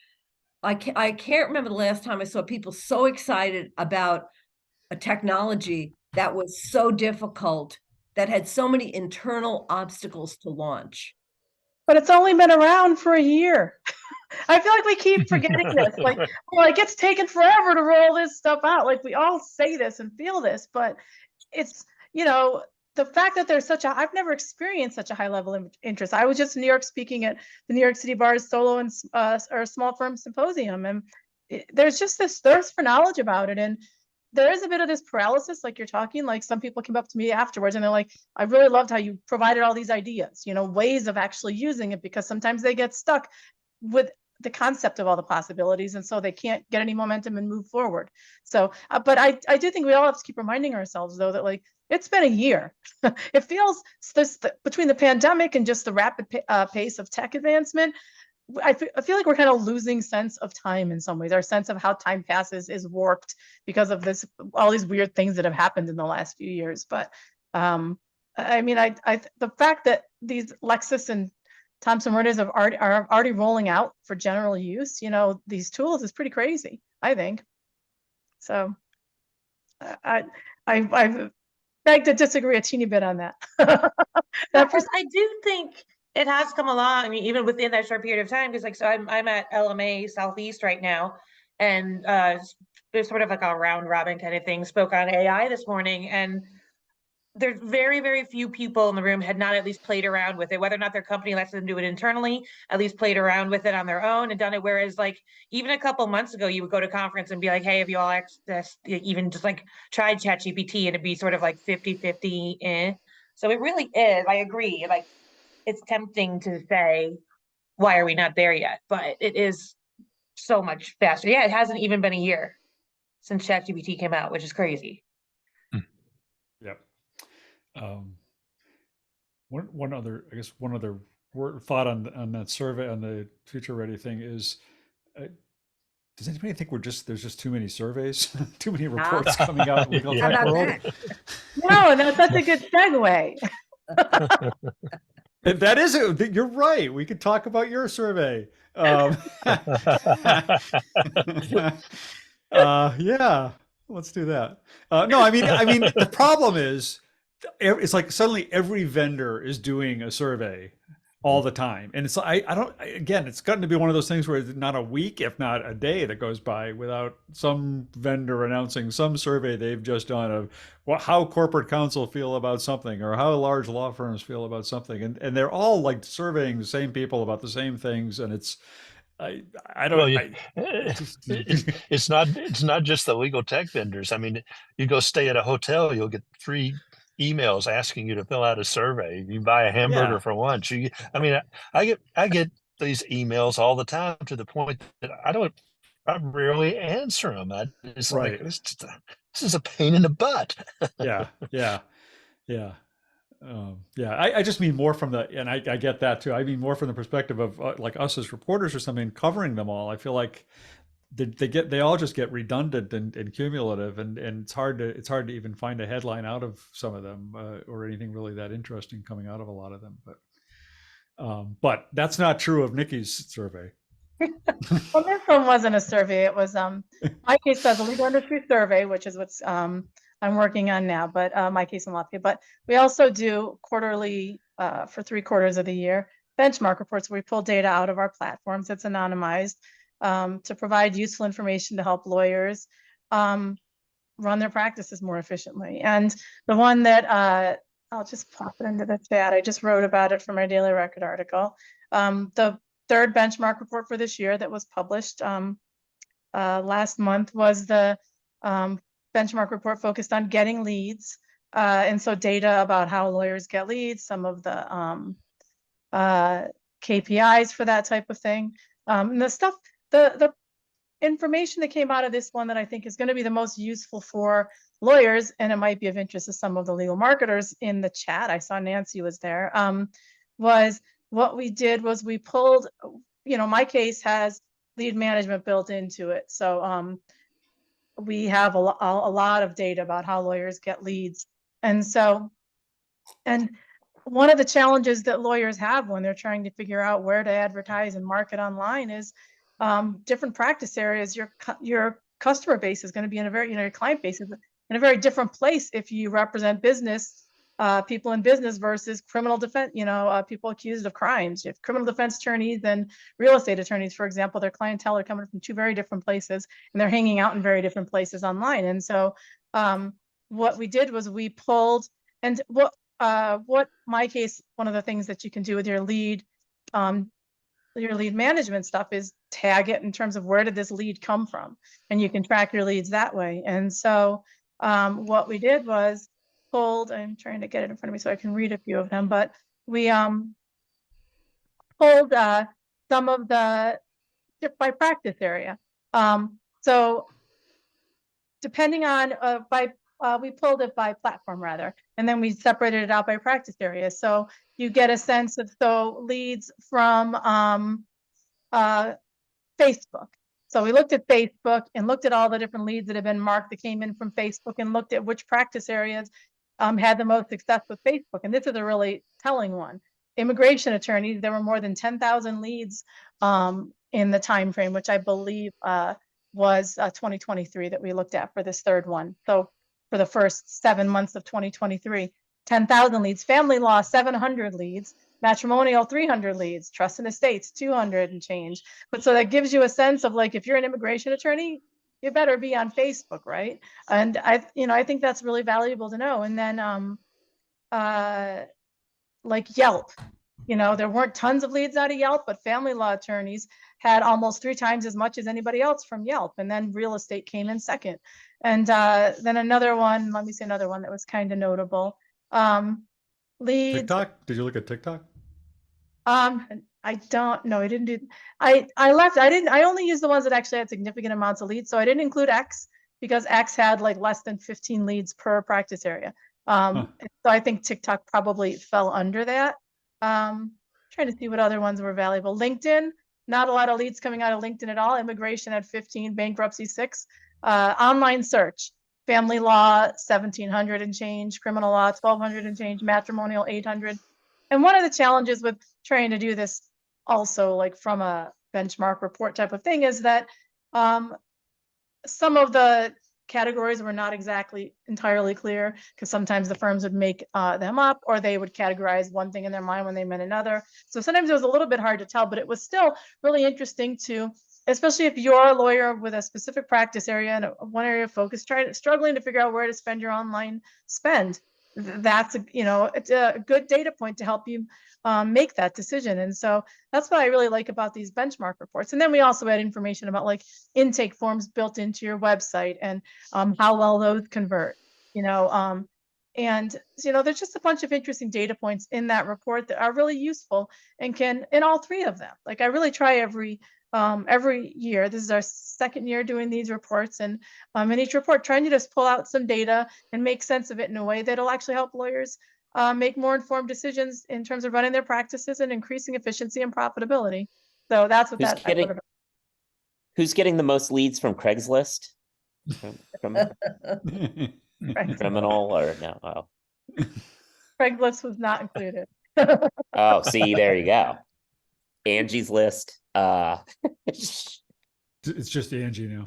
I can't remember the last time I saw people so excited about a technology that was so difficult, that had so many internal obstacles to launch. But it's only been around for a year. I feel like we keep forgetting this. Like it's taken forever to roll this stuff out. Like we all say this and feel this, but it's, the fact that there's I've never experienced such a high level of interest. I was just in New York speaking at the New York City Bar's Solo and or Small Firm Symposium, and there's just this thirst for knowledge about it. And there is a bit of this paralysis, like you're talking. Like some people came up to me afterwards and they're like, I really loved how you provided all these ideas, ways of actually using it, because sometimes they get stuck with the concept of all the possibilities, and so they can't get any momentum and move forward. So, but I do think we all have to keep reminding ourselves, though, that like it's been a year. It feels between the pandemic and just the rapid pace of tech advancement, I feel like we're kind of losing sense of time in some ways. Our sense of how time passes is warped because of all these weird things that have happened in the last few years. But the fact that these Lexis and Thomson Reuters are already rolling out for general use, these tools, is pretty crazy, I think. So I beg to disagree a teeny bit on that. I do think it has come along. I mean, even within that short period of time, because so I'm at LMA Southeast right now, and there's sort of like a round robin kind of thing. Spoke on AI this morning, and there's very, very few people in the room had not at least played around with it, whether or not their company lets them do it internally, at least played around with it on their own and done it. Whereas like even a couple months ago, you would go to conference and be like, hey, have you all accessed, even just like tried ChatGPT, and it'd be sort of like 50-50. So it really is, I agree. Like it's tempting to say, why are we not there yet? But it is so much faster. Yeah, it hasn't even been a year since ChatGPT came out, which is crazy. Yep. One other thought on that survey, on the future ready thing is, does anybody think there's just too many surveys, too many reports coming out in the legal tech world? No, that's such a good segue. That is it. You're right. We could talk about your survey. Yeah, let's do that. No, I mean, the problem is, it's like suddenly every vendor is doing a survey, all the time. And it's again, it's gotten to be one of those things where it's not a week, if not a day, that goes by without some vendor announcing some survey they've just done of how corporate counsel feel about something, or how large law firms feel about something. And they're all like surveying the same people about the same things. And it's, I don't, Well, it's not just the legal tech vendors. I mean, you go stay at a hotel, you'll get 3 emails asking you to fill out a survey. You buy a hamburger Yeah. for lunch. I mean, I get these emails all the time, to the point that I rarely answer them. It's like, Right. this is a pain in the butt. Yeah. Yeah. Yeah. I just mean more from the, and I get that too. I mean more from the perspective of like us as reporters or something, covering them all. I feel like they all just get redundant and cumulative, and it's hard to even find a headline out of some of them, or anything really that interesting coming out of a lot of them. But that's not true of Niki's survey. Well, this one wasn't a survey. It was my case does a legal industry survey, which is what's I'm working on now, but my case in Lafayette. But we also do quarterly for 3 quarters of the year benchmark reports where we pull data out of our platforms. It's anonymized to provide useful information to help lawyers run their practices more efficiently. And the one that I'll just pop it into the chat. I just wrote about it for my Daily Record article. The 3rd benchmark report for this year that was published last month was the benchmark report focused on getting leads. And so data about how lawyers get leads, some of the KPIs for that type of thing. And the information that came out of this one that I think is going to be the most useful for lawyers, and it might be of interest to some of the legal marketers in the chat. I saw Nancy was there. Was what we did was we pulled, my case has lead management built into it. So we have a lot of data about how lawyers get leads. And one of the challenges that lawyers have when they're trying to figure out where to advertise and market online is different practice areas. Your customer base is going to be in a very, your client base is in a very different place if you represent business, people in business versus criminal defense, people accused of crimes. You have criminal defense attorneys and real estate attorneys, for example, their clientele are coming from 2 very different places, and they're hanging out in very different places online. And so what we did was we pulled, and what my case, one of the things that you can do with your lead management stuff is tag it in terms of where did this lead come from, and you can track your leads that way. And so what we did was pulled, I'm trying to get it in front of me so I can read a few of them, but we pulled some of the by practice area. So depending on we pulled it by platform rather, and then we separated it out by practice area. So you get a sense of leads from Facebook. So we looked at Facebook and looked at all the different leads that have been marked that came in from Facebook, and looked at which practice areas had the most success with Facebook. And this is a really telling one. Immigration attorneys, there were more than 10,000 leads in the time frame, which I believe was 2023 that we looked at for this 3rd one. So for the first 7 months of 2023, 10,000 leads. Family law, 700 leads. Matrimonial, 300 leads. Trust and estates, 200 and change. But so that gives you a sense of if you're an immigration attorney, you better be on Facebook, right? And I think that's really valuable to know. And then like Yelp, there weren't tons of leads out of Yelp, but family law attorneys had almost 3 times as much as anybody else from Yelp. And then real estate came in second. And then another one, let me say another one that was kind of notable. Leads. TikTok? Did you look at TikTok? I don't know. I didn't do, I only used the ones that actually had significant amounts of leads. So I didn't include X because X had less than 15 leads per practice area. So I think TikTok probably fell under that. Trying to see what other ones were valuable. LinkedIn, not a lot of leads coming out of LinkedIn at all. Immigration had 15, bankruptcy 6. Online search, family law 1,700 and change, criminal law 1,200 and change, matrimonial 800. And one of the challenges with trying to do this also from a benchmark report type of thing is that some of the categories were not exactly entirely clear, because sometimes the firms would make them up, or they would categorize one thing in their mind when they meant another. So sometimes it was a little bit hard to tell, but it was still really interesting to, especially if you're a lawyer with a specific practice area and one area of focus, struggling to figure out where to spend your online spend. That's it's a good data point to help you make that decision. And so that's what I really like about these benchmark reports. And then we also had information about like intake forms built into your website and how well those convert, and there's just a bunch of interesting data points in that report that are really useful and can, in all three of them. Like I really try every year. This is our second year doing these reports, and in each report trying to just pull out some data and make sense of it in a way that'll actually help lawyers make more informed decisions in terms of running their practices and increasing efficiency and profitability. So that's what Who's getting the most leads from Craigslist? From criminal or no? Oh. Craigslist was not included. Oh, see, there you go. Angie's List. It's just Angie now.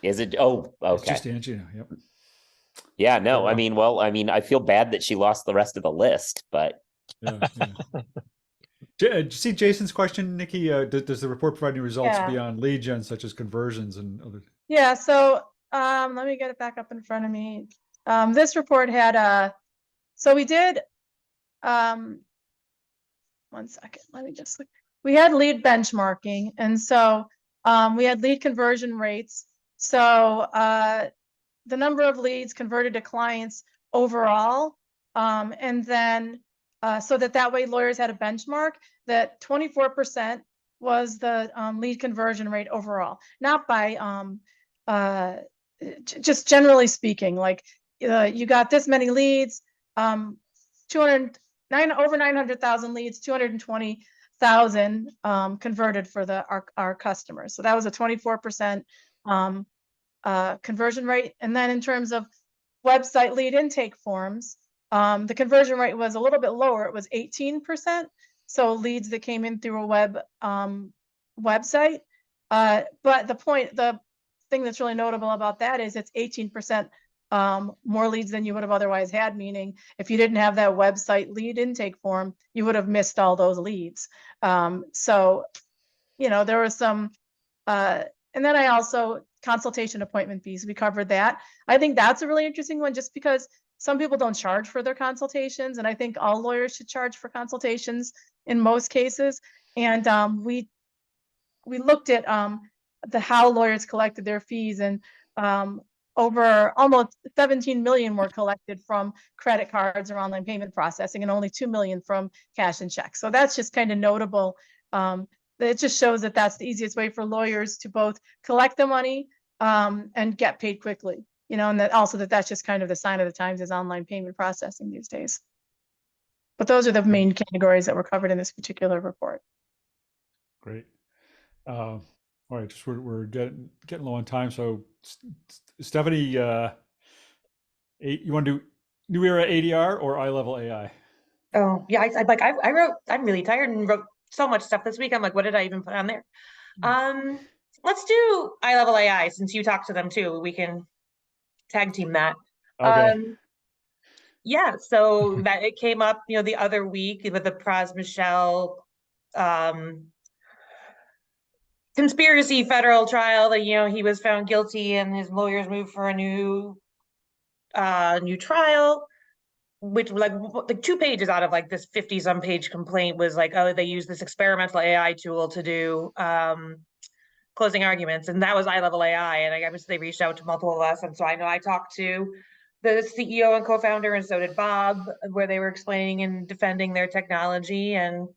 Is it? Oh, okay. It's just Angie now. Yep. Yeah, no, I mean, I feel bad that she lost the rest of the list, but. Yeah. Did you see Jason's question, Nikki? Does the report provide any results beyond lead gen, such as conversions and other? Yeah. So let me get it back up in front of me. This report had so we did 1 second. Let me just look. We had lead benchmarking, and so we had lead conversion rates. So the number of leads converted to clients overall, and then so that way lawyers had a benchmark that 24% was the lead conversion rate overall, not by just generally speaking, like you got this many leads, over 900,000 leads, 220,000 converted for our customers. So that was a 24% conversion rate. And then in terms of website lead intake forms, the conversion rate was a little bit lower. It was 18%. So leads that came in through a website. But the thing that's really notable about that is it's 18% more leads than you would have otherwise had, meaning if you didn't have that website lead intake form, you would have missed all those leads. So, there was some, and then I also, consultation appointment fees, we covered that. I think that's a really interesting one, just because some people don't charge for their consultations, and I think all lawyers should charge for consultations in most cases. And we looked at how lawyers collected their fees, and over almost 17 million were collected from credit cards or online payment processing, and only 2 million from cash and checks. So that's just kind of notable. It just shows that that's the easiest way for lawyers to both collect the money and get paid quickly, and that also that's just kind of the sign of the times is online payment processing these days. But those are the main categories that were covered in this particular report. Great. All right, just we're getting low on time. So Stephanie, you want to do New Era ADR or EyeLevel.ai? Oh yeah, I wrote. I'm really tired and wrote so much stuff this week. I'm like, what did I even put on there? Let's do EyeLevel.ai, since you talked to them too. We can tag team that. Okay. Yeah, so that it came up, the other week with the Pras Michel conspiracy federal trial that, he was found guilty and his lawyers moved for a new trial, which like 2 pages out of like this 50-some page complaint was like, oh, they use this experimental AI tool to do closing arguments, and that was EyeLevel.ai, and I guess they reached out to multiple of us, and so I know I talked to the CEO and co-founder, and so did Bob, where they were explaining and defending their technology. And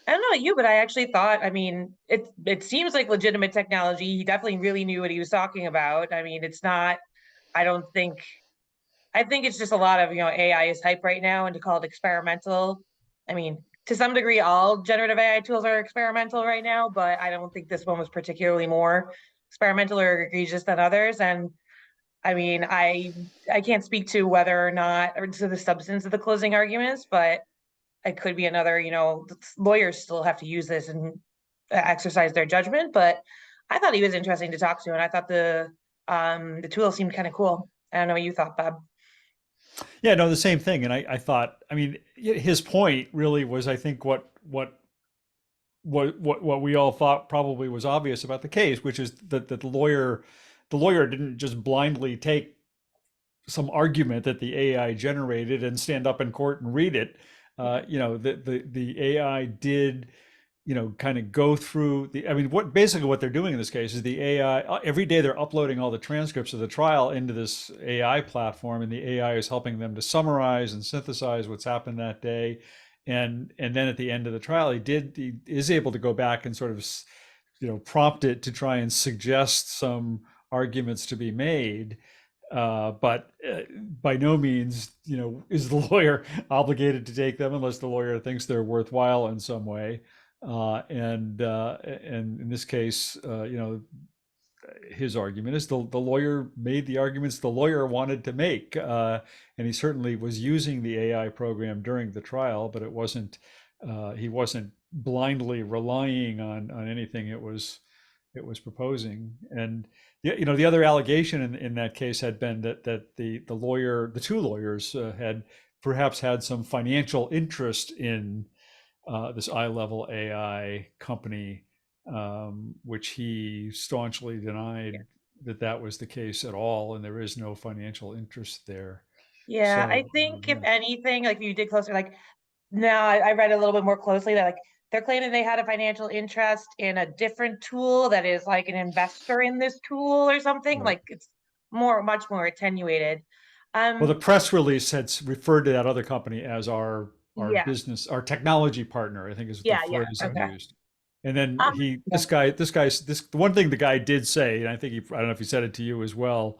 I don't know about you, but I actually thought, it seems like legitimate technology. He definitely really knew what he was talking about. It's not, I think it's just a lot of, AI is hype right now, and to call it experimental, to some degree, all generative AI tools are experimental right now, but I don't think this one was particularly more experimental or egregious than others. And I can't speak to whether or not, or to the substance of the closing arguments, but it could be another, lawyers still have to use this and exercise their judgment. But I thought he was interesting to talk to, and I thought the the tool seemed kind of cool. I don't know what you thought, Bob. Yeah, no, the same thing. And I thought, I mean, his point really was, I think, what we all thought probably was obvious about the case, which is that the lawyer didn't just blindly take some argument that the AI generated and stand up in court and read it. You know, the AI did, you know, kind of go through the, I mean, what they're doing in this case is the AI, every day they're uploading all the transcripts of the trial into this AI platform, and the AI is helping them to summarize and synthesize what's happened that day. And then at the end of the trial, he is able to go back and sort of, you know, prompt it to try and suggest some arguments to be made. But by no means, you know, is the lawyer obligated to take them unless the lawyer thinks they're worthwhile in some way. And in this case, you know, his argument is the lawyer made the arguments the lawyer wanted to make, and he certainly was using the AI program during the trial, but it wasn't he wasn't blindly relying on anything it was proposing. And you know, the other allegation in that case had been that the two lawyers had perhaps had some financial interest in this EyeLevel.ai company, which he staunchly denied that was the case at all, and there is no financial interest there. Yeah, So, I think if yeah. anything, like if you dig closer, like now I read a little bit more closely that like they're claiming they had a financial interest in a different tool that is like an investor in this tool or something. Right. Like it's much more attenuated. Well, the press release had referred to that other company as our Yeah. business, our technology partner, I think is the phrase okay. used. And then this one thing the guy did say, and I think I don't know if he said it to you as well.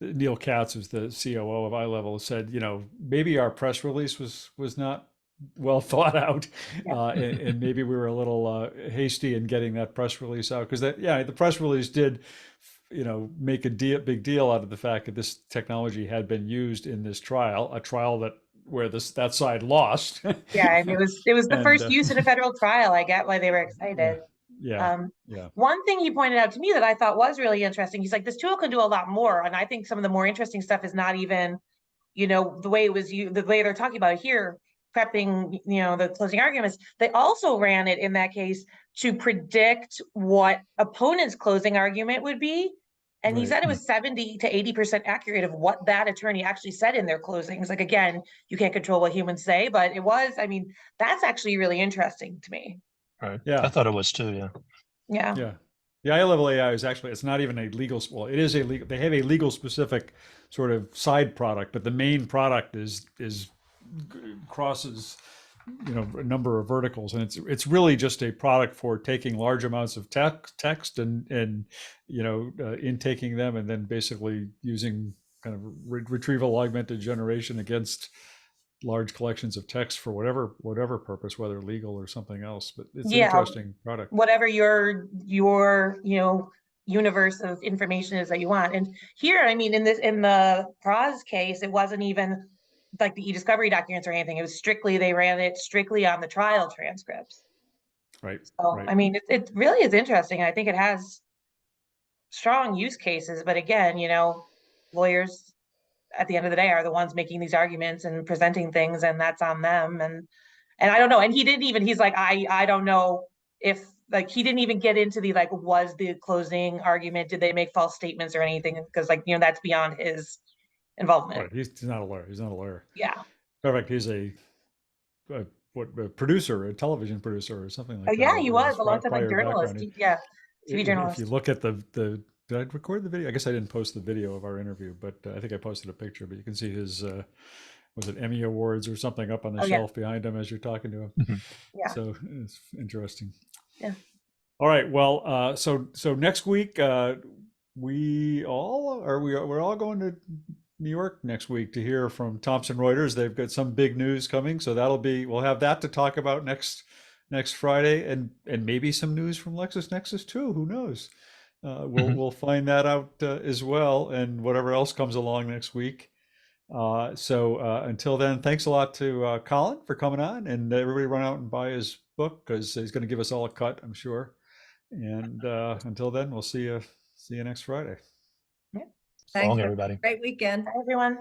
Neil Katz, who's the COO of EyeLevel, said, you know, maybe our press release was not well thought out, and maybe we were a little hasty in getting that press release out, because the press release did, you know, make a big deal out of the fact that this technology had been used in this trial, a trial where that side lost. Yeah, and it was the And, first use in a federal trial. I get why they were excited. Yeah. One thing he pointed out to me that I thought was really interesting, he's like, this tool can do a lot more. And I think some of the more interesting stuff is not even, you know, the way they're talking about it here, prepping, you know, the closing arguments. They also ran it in that case to predict what opponent's closing argument would be. And he said it was 70 to 80% accurate of what that attorney actually said in their closings. Like, again, you can't control what humans say, but it was, I mean, that's actually really interesting to me. Right. Yeah. I thought it was too. Yeah. Yeah. Yeah. The EyeLevel.ai is actually, it's not even a legal, well, it is a legal, they have a legal specific sort of side product, but the main product is crosses, you know, a number of verticals, and it's really just a product for taking large amounts of text and you know, intaking them, and then basically using kind of retrieval augmented generation against large collections of text for whatever purpose, whether legal or something else. But it's an interesting product. Whatever your you know, universe of information is that you want. And here, I mean, in the Pras case, it wasn't even like the e-discovery documents or anything. It was strictly, they ran it strictly on the trial transcripts. Right. So, right. I mean, it really is interesting. I think it has strong use cases, but again, you know, lawyers at the end of the day are the ones making these arguments and presenting things, and that's on them. And I don't know. And he's like, I don't know if, like, he didn't even get into the, like, was the closing argument, did they make false statements or anything? Because, like, you know, that's beyond his involvement. Right. He's not a lawyer. He's not a lawyer. Yeah. In fact, he's a producer, a television producer or something like that. Yeah, he was a long time a journalist. Background. Yeah, TV journalist. If you look at the did I record the video? I guess I didn't post the video of our interview, but I think I posted a picture. But you can see his was it Emmy Awards or something up on the shelf behind him as you're talking to him. Yeah. So it's interesting. Yeah. All right. Well, so next week we're all going to New York next week to hear from Thomson Reuters. They've got some big news coming, so we'll have that to talk about next Friday, and maybe some news from LexisNexis too. Who knows? We'll find that out as well, and whatever else comes along next week. So until then, thanks a lot to Colin for coming on, and everybody run out and buy his book because he's going to give us all a cut, I'm sure. And until then, we'll see you See you next Friday. So Thanks, long, everybody. great weekend. Bye, everyone.